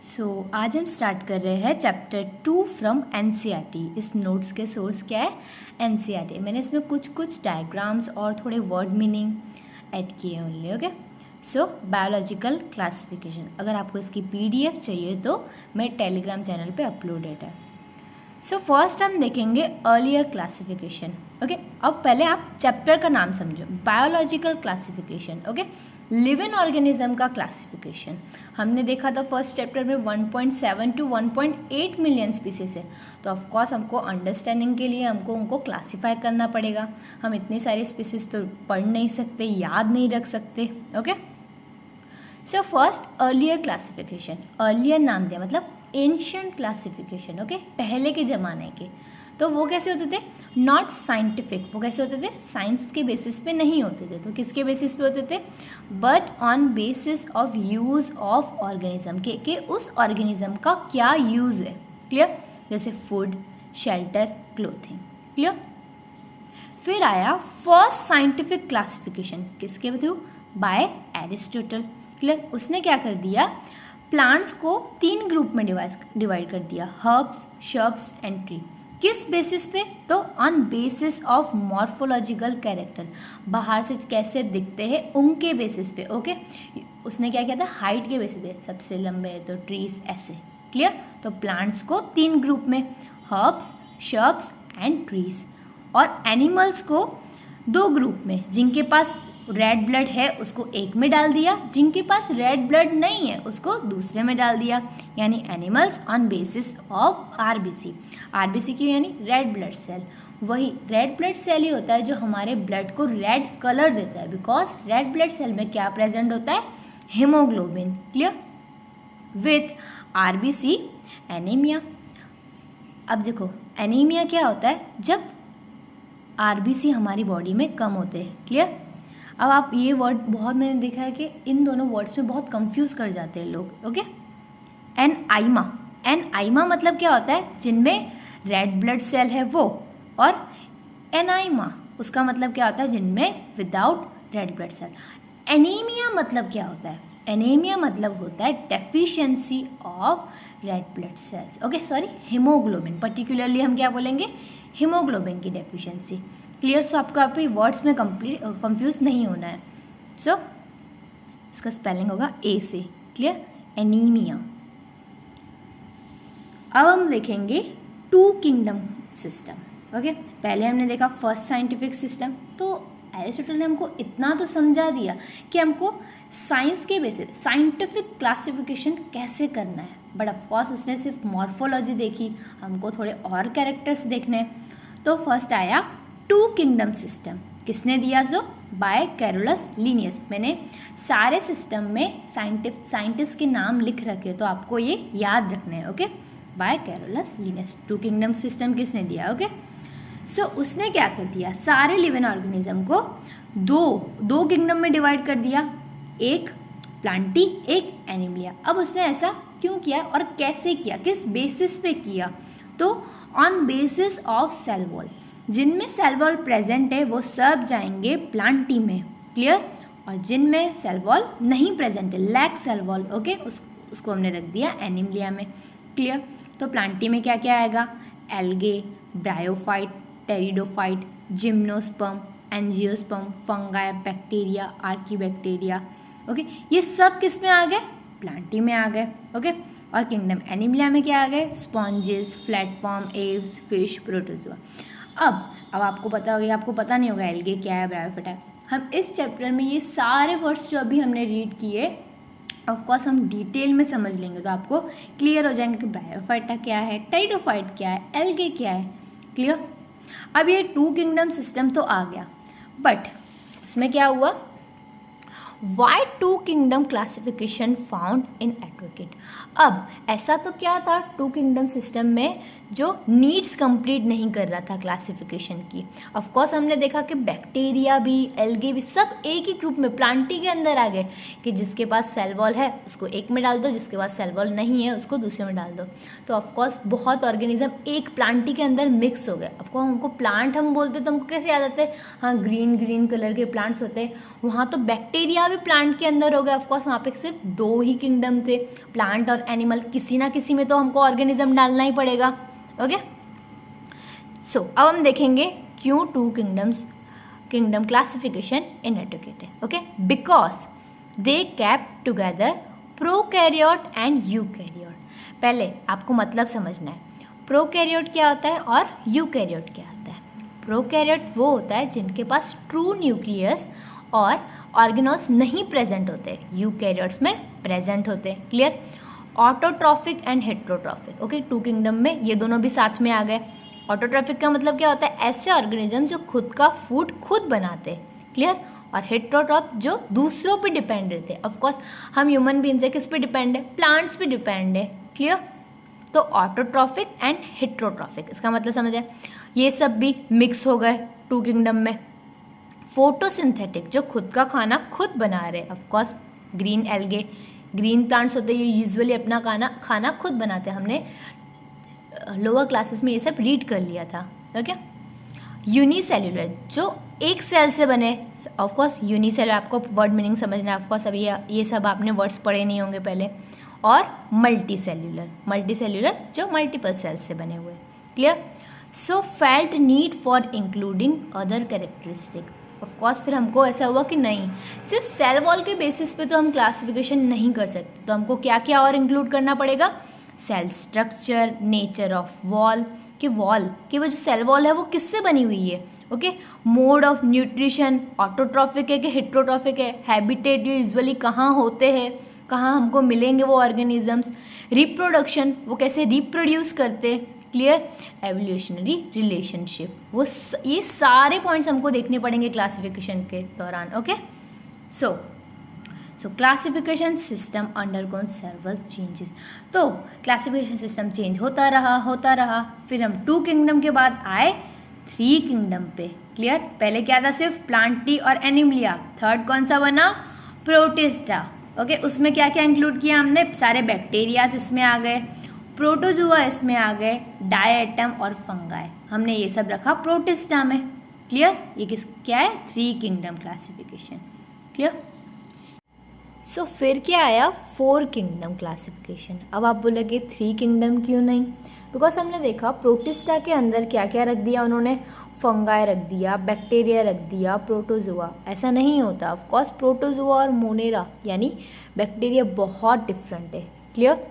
आज हम स्टार्ट कर रहे हैं चैप्टर 2 फ्रॉम एनसीईआरटी। इस नोट्स के सोर्स क्या है? एनसीईआरटी। मैंने इसमें कुछ डायग्राम्स और थोड़े वर्ड मीनिंग ऐड किए only. Okay, so biological classification. अगर आपको इसकी पीडीएफ चाहिए तो मेरे टेलीग्राम चैनल पे अपलोडेड है। सो फर्स्ट हम देखेंगे अर्लियर क्लासिफिकेशन। ओके, अब पहले आप चैप्टर का नाम समझो, biological classification. Okay, living organism का क्लासिफिकेशन हमने देखा था फर्स्ट चैप्टर में 1.7 to 1.8 मिलियन स्पीसीज है। तो ऑफकोर्स हमको अंडरस्टैंडिंग के लिए हमको उनको क्लासीफाई करना पड़ेगा। हम इतनी सारी स्पीसीज तो पढ़ नहीं सकते, याद नहीं रख सकते। Okay, so first earlier classification. Earlier नाम दिया मतलब एंशियंट क्लासिफिकेशन। ओके, पहले के ज़माने के। तो वो कैसे होते थे? Not scientific. वो कैसे होते थे? साइंस के बेसिस पे नहीं होते थे। तो किसके बेसिस पे होते थे? But on basis of use of organism के उस ऑर्गेनिज्म का क्या यूज़ है। क्लियर? जैसे फूड, शेल्टर, क्लोथिंग। क्लियर? फिर आया फर्स्ट साइंटिफिक क्लासिफिकेशन, किसके थ्रू? By Aristotle. क्लियर? उसने क्या कर दिया? प्लांट्स को 3 ग्रुप में डिवाइड कर दिया, हर्ब्स, शर्ब्स एंड ट्री। किस बेसिस पे? तो on basis of morphological character, बाहर से कैसे दिखते हैं उनके बेसिस पे। ओके, उसने क्या किया था? हाइट के बेसिस पे, सबसे लंबे है तो ट्रीज, ऐसे। क्लियर? तो प्लांट्स को 3 ग्रुप में, हर्ब्स, शर्ब्स एंड ट्रीज। और एनिमल्स को 2 ग्रुप में, जिनके पास रेड ब्लड है उसको एक में डाल दिया, जिनके पास रेड ब्लड नहीं है उसको दूसरे में डाल दिया। यानी animals on basis of RBC. RBC क्यों? यानी रेड ब्लड सेल। वही रेड ब्लड सेल ही होता है जो हमारे ब्लड को रेड कलर देता है, बिकॉज रेड ब्लड सेल में क्या प्रेजेंट होता है? Haemoglobin. Clear? With RBC anaemia. अब देखो, एनीमिया क्या होता है? जब आरबीसी हमारी बॉडी में कम होते हैं। क्लियर? अब आप ये वर्ड बहुत मैंने देखा है कि इन दोनों वर्ड्स में बहुत कंफ्यूज कर जाते हैं लोग। ओके, एनआइमा। एनआइमा मतलब क्या होता है? जिनमें रेड ब्लड सेल है वो। और एनाइमा उसका मतलब क्या होता है? जिनमें without red blood cell. Anaemia मतलब क्या होता है? एनीमिया मतलब होता है deficiency of red blood cells. Okay, sorry, haemoglobin. Particularly हम क्या बोलेंगे? हीमोग्लोबिन की डेफिशिएंसी। क्लियर? सो आपको आप वर्ड्स में कंफ्यूज नहीं होना है। सो इसका स्पेलिंग होगा ए से। क्लियर? एनीमिया। अब हम देखेंगे 2 किंगडम सिस्टम। ओके, पहले हमने देखा फर्स्ट साइंटिफिक सिस्टम। तो एरिस्टोटल ने हमको इतना तो समझा दिया कि हमको साइंस के बेसिस साइंटिफिक क्लासिफिकेशन कैसे करना है। बट ऑफकोर्स उसने सिर्फ मॉर्फोलॉजी देखी, हमको थोड़े और कैरेक्टर्स देखने हैं। तो फर्स्ट आया 2 किंगडम सिस्टम। किसने दिया? तो बाय कैरोलस लिनियस। मैंने सारे सिस्टम में साइंटिस्ट के नाम लिख रखे, तो आपको ये याद रखने हैं। Okay, by Carolus Linnaeus 2 kingdom system किसने दिया? ओके, सो उसने क्या कर दिया? सारे लिविंग ऑर्गेनिज्म को दो किंगडम में डिवाइड कर दिया, एक प्लांटी, एक एनिमलिया। अब उसने ऐसा क्यों किया और कैसे किया, किस बेसिस पे किया? तो on basis of cell wall. जिनमें सेल वॉल प्रेजेंट है वो सब जाएंगे प्लांटी में। क्लियर? और जिनमें सेल वॉल नहीं प्रेजेंट है, लैक सेल वॉल, ओके, उसको हमने रख दिया एनिमलिया में। क्लियर? तो प्लांटी में क्या क्या आएगा? Algae, bryophyte, pteridophyte, gymnosperm, angiosperm, fungi, bacteria, archaebacteria. Okay, ये सब किस में आ गए? प्लांटी में आ गए। ओके, और किंगडम एनिमलिया में क्या आ गए? Sponges, platform, Aves, fish, protozoa. अब आपको पता होगा, आपको पता नहीं होगा एल्गे क्या है, ब्रायोफाइट है। हम इस चैप्टर में ये सारे वर्ड्स जो अभी हमने रीड किए ऑफकोर्स हम डिटेल में समझ लेंगे, तो आपको क्लियर हो जाएंगे कि ब्रायोफाइटा क्या है, टेरिडोफाइट क्या है, एल्गे क्या है। क्लियर? अब ये 2 किंगडम सिस्टम तो आ गया, बट उसमें क्या हुआ? Why 2 kingdom classification found in advocate. अब ऐसा तो क्या था 2 किंगडम सिस्टम में जो नीड्स कंप्लीट नहीं कर रहा था क्लासिफिकेशन की। ऑफकोर्स हमने देखा कि बैक्टीरिया भी, एल्गे भी सब एक ही ग्रुप में प्लांटी के अंदर आ गए कि जिसके पास सेल वॉल है उसको एक में डाल दो, जिसके पास सेल वॉल नहीं है उसको दूसरे में डाल दो। तो ऑफकोर्स बहुत ऑर्गेनिज्म एक प्लांटी के अंदर मिक्स हो गए। आपको हमको प्लांट हम बोलते तो हमको कैसे याद आते हैं? हाँ, ग्रीन ग्रीन कलर के प्लांट्स होते हैं, वहाँ तो बैक्टीरिया भी प्लांट के अंदर हो गया, ऑफकोर्स वहाँ पे सिर्फ 2 ही किंगडम थे, प्लांट और एनिमल, किसी ना किसी में तो हमको ऑर्गेनिज्म डालना ही पड़ेगा। ओके, सो अब हम देखेंगे क्यों 2 किंगडम क्लासिफिकेशन इनएडुकेट है। Okay, because they kept together prokaryote and eukaryote. पहले आपको मतलब समझना है, प्रोकैरियोट क्या होता है और यूकैरियोट क्या होता है। प्रोकैरियोट वो होता है जिनके पास ट्रू न्यूक्लियस और ऑर्गेनल्स नहीं प्रेजेंट होते, यूकैरियोट्स में प्रेजेंट होते। Clear? Autotrophic and heterotrophic. Okay, 2 kingdom में ये दोनों भी साथ में आ गए। ऑटोट्रॉफिक का मतलब क्या होता है? ऐसे ऑर्गेनिज्म जो खुद का फूड खुद बनाते। क्लियर? और हेट्रोट्रॉफ जो दूसरों पे डिपेंड रहते हैं। ऑफकोर्स हम ह्यूमन बीइंग्स है, किस पे डिपेंड है? प्लांट्स पे डिपेंड है। क्लियर? तो ऑटोट्रॉफिक एंड हेट्रोट्रॉफिक, इसका मतलब समझ आए। ये सब भी मिक्स हो गए 2 किंगडम में। फोटोसिंथेटिक, जो खुद का खाना खुद बना रहे, of course green algae, green plants होते हैं, ये यूजुअली अपना खाना खुद बनाते हैं। हमने लोअर क्लासेस में ये सब रीड कर लिया था। ओके, यूनिसेल्युलर, जो एक सेल से बने। ऑफकोर्स यूनिसेलुलर, आपको वर्ड मीनिंग समझना है। ऑफकोर्स अभी ये सब आपने वर्ड्स पढ़े नहीं होंगे पहले। और मल्टीसेल्युलर जो मल्टीपल सेल्स से बने हुए। Clear? So felt need for including other characteristic. Of course फिर हमको ऐसा हुआ कि नहीं, सिर्फ सेल वॉल के बेसिस पे तो हम क्लासिफिकेशन नहीं कर सकते, तो हमको क्या क्या और इंक्लूड करना पड़ेगा? Cell structure, nature of wall, कि वॉल कि वो जो सेल वॉल है वो किससे बनी हुई है। Okay, mode of nutrition, autotrophic है कि हेट्रोट्रॉफिक है, हैबिटेट ये यूजुअली कहाँ होते हैं, कहाँ हमको मिलेंगे वो ऑर्गेनिजम्स, रिप्रोडक्शन वो कैसे रिप्रोड्यूस करते। क्लियर? एवोल्यूशनरी रिलेशनशिप, वो ये सारे पॉइंट्स हमको देखने पड़ेंगे क्लासिफिकेशन के दौरान। ओके, सो classification system undergone several changes. तो क्लासिफिकेशन सिस्टम चेंज होता रहा। फिर हम 2 किंगडम के बाद आए 3 किंगडम पे। क्लियर? पहले क्या था? सिर्फ प्लांटी और एनिमलिया। थर्ड कौन सा बना? प्रोटिस्टा। ओके, उसमें क्या क्या इंक्लूड किया हमने? सारे बैक्टीरियाज इसमें आ गए, प्रोटोजुआ इसमें आ गए, डायटम और फंगाई, हमने ये सब रखा प्रोटिस्टा में। क्लियर? ये क्या है? 3 किंगडम क्लासिफिकेशन। क्लियर? सो फिर क्या आया? 4 किंगडम क्लासिफिकेशन। अब आप बोलोगे 3 किंगडम क्यों नहीं? बिकॉज हमने देखा प्रोटिस्टा के अंदर क्या क्या रख दिया उन्होंने, फंगाई रख दिया, बैक्टीरिया रख दिया, प्रोटोजुआ। ऐसा नहीं होता। ऑफकोर्स प्रोटोजुआ और मोनेरा यानी बैक्टीरिया बहुत डिफरेंट है। क्लियर?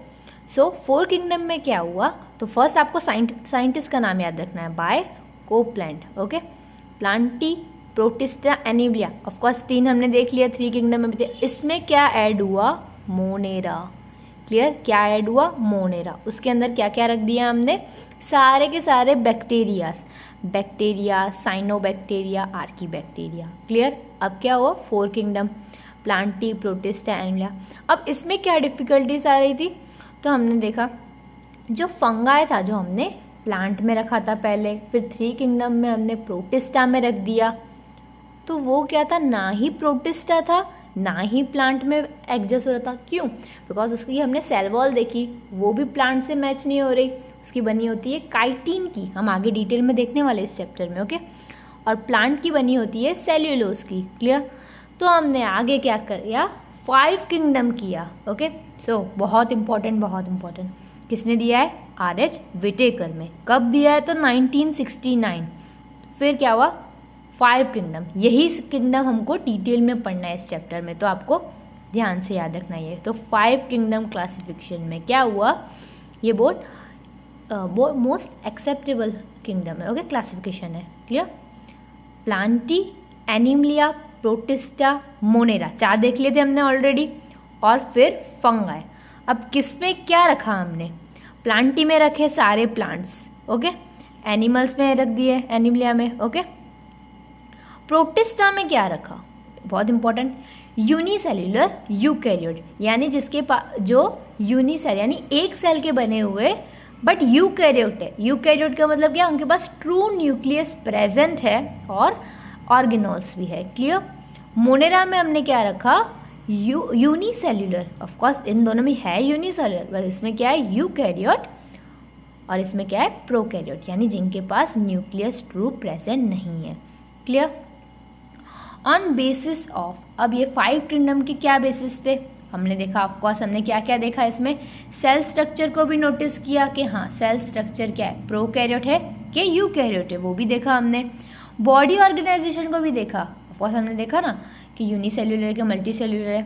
सो 4 किंगडम में क्या हुआ? तो फर्स्ट आपको साइंटिस्ट का नाम याद रखना है, by Copeland. Okay, Plantae, Protista, Animalia. Of course 3 हमने देख लिया 3 किंगडम में भी। इसमें क्या ऐड हुआ? मोनेरा। क्लियर? क्या ऐड हुआ? मोनेरा। उसके अंदर क्या क्या रख दिया हमने? सारे के सारे बैक्टीरिया, साइनोबैक्टीरिया, आर्कीबैक्टीरिया। क्लियर? अब क्या हुआ? 4 किंगडम, प्लांटी, प्रोटिस्टा, एनिमलिया। अब इसमें क्या डिफ़िकल्टीज आ रही थी? तो हमने देखा जो फंगाई था, जो हमने प्लांट में रखा था पहले, फिर 3 किंगडम में हमने प्रोटिस्टा में रख दिया, तो वो क्या था? ना ही प्रोटिस्टा था ना ही प्लांट में एडजस्ट हो रहा था। क्यों? बिकॉज उसकी हमने सेल वॉल देखी, वो भी प्लांट से मैच नहीं हो रही। उसकी बनी होती है काइटिन की, हम आगे डिटेल में देखने वाले इस चैप्टर में। ओके, और प्लांट की बनी होती है सेल्यूलोज की। क्लियर? तो हमने आगे क्या किया? 5 किंगडम किया। ओके, सो बहुत इंपॉर्टेंट किसने दिया है? R.H. विटेकर में। कब दिया है? तो 1969। फिर क्या हुआ? 5 किंगडम। यही किंगडम हमको डिटेल में पढ़ना है इस चैप्टर में, तो आपको ध्यान से याद रखना है। तो 5 किंगडम क्लासिफिकेशन में क्या हुआ? ये मोस्ट एक्सेप्टेबल किंगडम है। ओके, क्लासिफिकेशन है। Clear? Plantae, Animalia, protista, Monera, 4 देख लिए थे हमने ऑलरेडी। और फिर फंगाई। अब किस में क्या रखा हमने? प्लांटी में रखे सारे प्लांट्स। ओके, एनिमल्स में रख दिए, एनिमलिया में। ओके, प्रोटिस्टा में क्या रखा? बहुत इंपॉर्टेंट, यूनिसेल्युलर यूकैरियोट, यानी जिसके जो यूनिसेल यानी एक सेल के बने हुए बट यूकैरियोट है। यूकैरियोट का मतलब क्या? उनके पास ट्रू न्यूक्लियस प्रेजेंट है और ऑर्गेनल्स भी है। क्लियर? मोनेरा में हमने क्या रखा? यूनिसेल्युलर। ऑफकोर्स इन दोनों में है यूनिसेल्युलर, बस इसमें क्या है? यूकैरियोट, और इसमें क्या है? प्रोकैरियोट, यानी जिनके पास न्यूक्लियस ट्रू प्रेजेंट नहीं है। क्लियर? ऑन बेसिस ऑफ, अब ये 5 किंगडम के क्या बेसिस थे हमने देखा, ऑफकोर्स हमने क्या क्या देखा इसमें, सेल स्ट्रक्चर को भी नोटिस किया कि हाँ सेल स्ट्रक्चर क्या है, प्रोकैरियोट है कि यूकैरियोट है, वो भी देखा हमने। बॉडी ऑर्गेनाइजेशन को भी देखा, ऑफकोर्स हमने देखा ना कि यूनिसेल्यूलर के मल्टी सेल्यूलर है,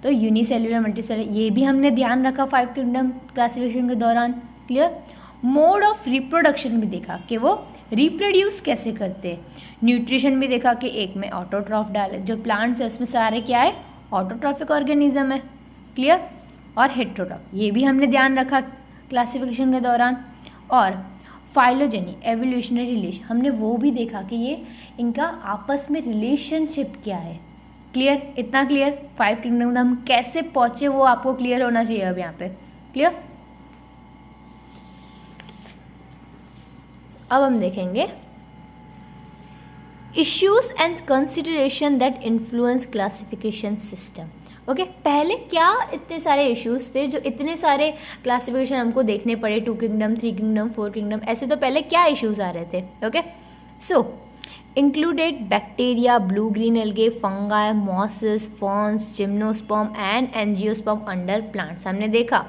तो यूनिसेल्यूलर मल्टी सेल्यूलर ये भी हमने ध्यान रखा 5 किंगडम क्लासिफिकेशन के दौरान। क्लियर। मोड ऑफ रिप्रोडक्शन भी देखा कि वो रिप्रोड्यूस कैसे करते हैं। न्यूट्रिशन भी देखा कि एक में ऑटोट्रॉफ डाले, जो प्लांट्स है उसमें सारे क्या है, ऑटोट्रॉफिक ऑर्गेनिज्म है। क्लियर। और हेट्रोट्रॉफ ये भी हमने ध्यान रखा क्लासिफिकेशन के दौरान। और फाइलोजेनी एवोल्यूशनरी रिलेशन हमने वो भी देखा कि ये इनका आपस में रिलेशनशिप क्या है। क्लियर, इतना क्लियर। 5 किंगडम हम कैसे पहुँचे वो आपको क्लियर होना चाहिए अब यहाँ पे। क्लियर। अब हम देखेंगे issues and consideration that influence classification system. Okay, पहले क्या इतने सारे इश्यूज थे जो इतने सारे क्लासिफिकेशन हमको देखने पड़े, 2 किंगडम 3 किंगडम 4 किंगडम, ऐसे तो पहले क्या इश्यूज आ रहे थे। Okay, so included bacteria, blue green algae, fungi, mosses, ferns, gymnosperm and angiosperm under plants. हमने देखा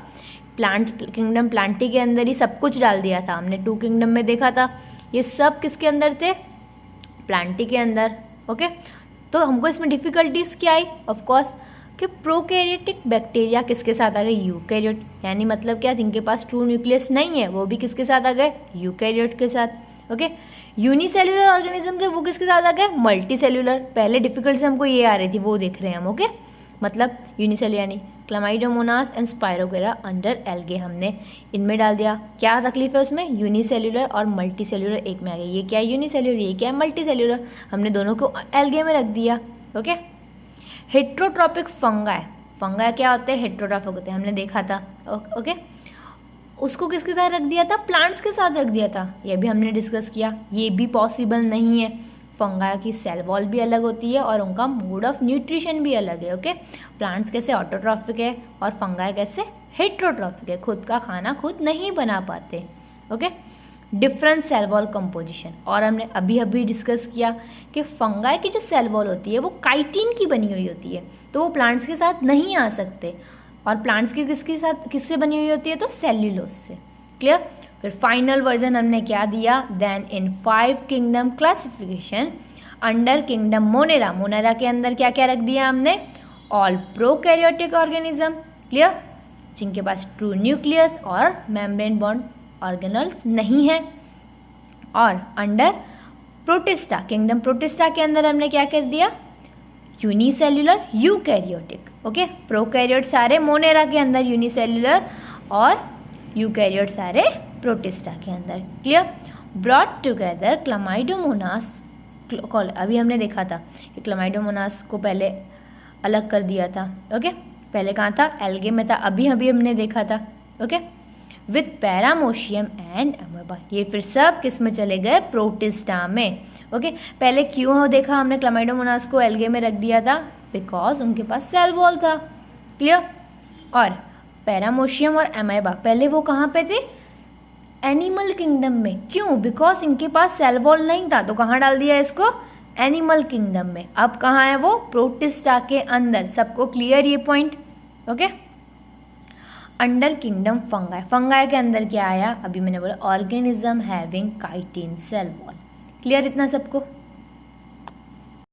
प्लांट किंगडम प्लांटी के अंदर ही सब कुछ डाल दिया था, हमने 2 किंगडम में देखा था ये सब किसके अंदर थे, प्लांटी के अंदर। ओके, तो हमको इसमें डिफ़िकल्टीज क्या आई, ऑफकोर्स कि प्रोकैरियोटिक बैक्टीरिया किसके साथ आ गए, यूकैरियोट, यानी मतलब क्या, जिनके पास ट्रू न्यूक्लियस नहीं है वो भी किसके साथ आ गए, यूकैरियोट के साथ। ओके, यूनिसेल्युलर ऑर्गेनिज्म थे वो किसके साथ आ गए, मल्टी सेल्यूलर। पहले डिफिकल्ट से हमको ये आ रही थी वो देख रहे हैं हम। ओके, मतलब यूनिसेल्युलर यानी क्लामाइडोमोनास एंड स्पाइरोगेरा अंडर एल्गे हमने इनमें डाल दिया। क्या तकलीफ है उसमें, यूनिसेल्युलर और मल्टी सेल्यूलर एक में आ गई, ये क्या है यूनिसेल्युलर, ये क्या है मल्टी सेल्यूलर, हमने दोनों को एल्गे में रख दिया। ओके, हेट्रोट्रॉपिक फंगाई, फंगाई क्या होते हैं, हेट्रोट्रॉपिक होते हैं, हमने देखा था। ओके, उसको किसके साथ रख दिया था, प्लांट्स के साथ रख दिया था, ये भी हमने डिस्कस किया, ये भी पॉसिबल नहीं है। फंगाई की सेल वॉल भी अलग होती है और उनका मोड ऑफ न्यूट्रिशन भी अलग है। ओके, प्लांट्स कैसे ऑटोट्रॉफिक है और फंगाई कैसे हेट्रोट्रॉफिक है, खुद का खाना खुद नहीं बना पाते। Okay, different cell wall composition, और हमने अभी अभी डिस्कस किया कि फंगाई की जो सेल वॉल होती है वो काइटिन की बनी हुई होती है, तो वो प्लांट्स के साथ नहीं आ सकते, और प्लांट्स की किससे बनी हुई होती है, तो सेल्यूलोज से। क्लियर। फिर फाइनल वर्जन हमने क्या दिया, then in 5 kingdom classification under kingdom Monera, Monera के अंदर क्या क्या रख दिया हमने, ऑल प्रोकैरियोटिक ऑर्गेनिज्म। क्लियर, जिनके पास ट्रू न्यूक्लियस और मेम्ब्रेन बॉन्ड ऑर्गेनल्स नहीं है। और अंडर प्रोटिस्टा, किंगडम प्रोटिस्टा के अंदर हमने क्या कर दिया, यूनिसेल्युलर यूकैरियोटिक। ओके, प्रोकैरियोट सारे मोनेरा के अंदर यूनिसेल्युलर और यूकैरियोट सारे प्रोटिस्टा के अंदर। क्लियर। ब्रॉट टुगेदर क्लामाइडोमोनास, अभी हमने देखा था कि क्लामाइडोमोनास को पहले अलग कर दिया था। ओके, पहले कहाँ था, एल्गे में था, अभी अभी हमने देखा था। ओके, विथ पैरामोशियम एंड अमीबा, ये फिर सब किस में चले गए, प्रोटिस्टा में। ओके, पहले क्यों देखा हमने क्लामाइडोमोनास को एल्गे में रख दिया था, बिकॉज उनके पास सेल वॉल था। क्लियर। और पैरामोशियम और अमीबा पहले वो कहाँ पे थे, एनिमल किंगडम में। क्यों, बिकॉज इनके पास सेल वॉल नहीं था, तो कहाँ डाल दिया इसको, एनिमल किंगडम में। अब कहाँ है वो, प्रोटिस्टा के अंदर। सबको क्लियर ये point. Okay, under kingdom Fungi, Fungi के अंदर क्या आया, अभी मैंने बोला organism having chitin cell wall. Clear इतना सबको।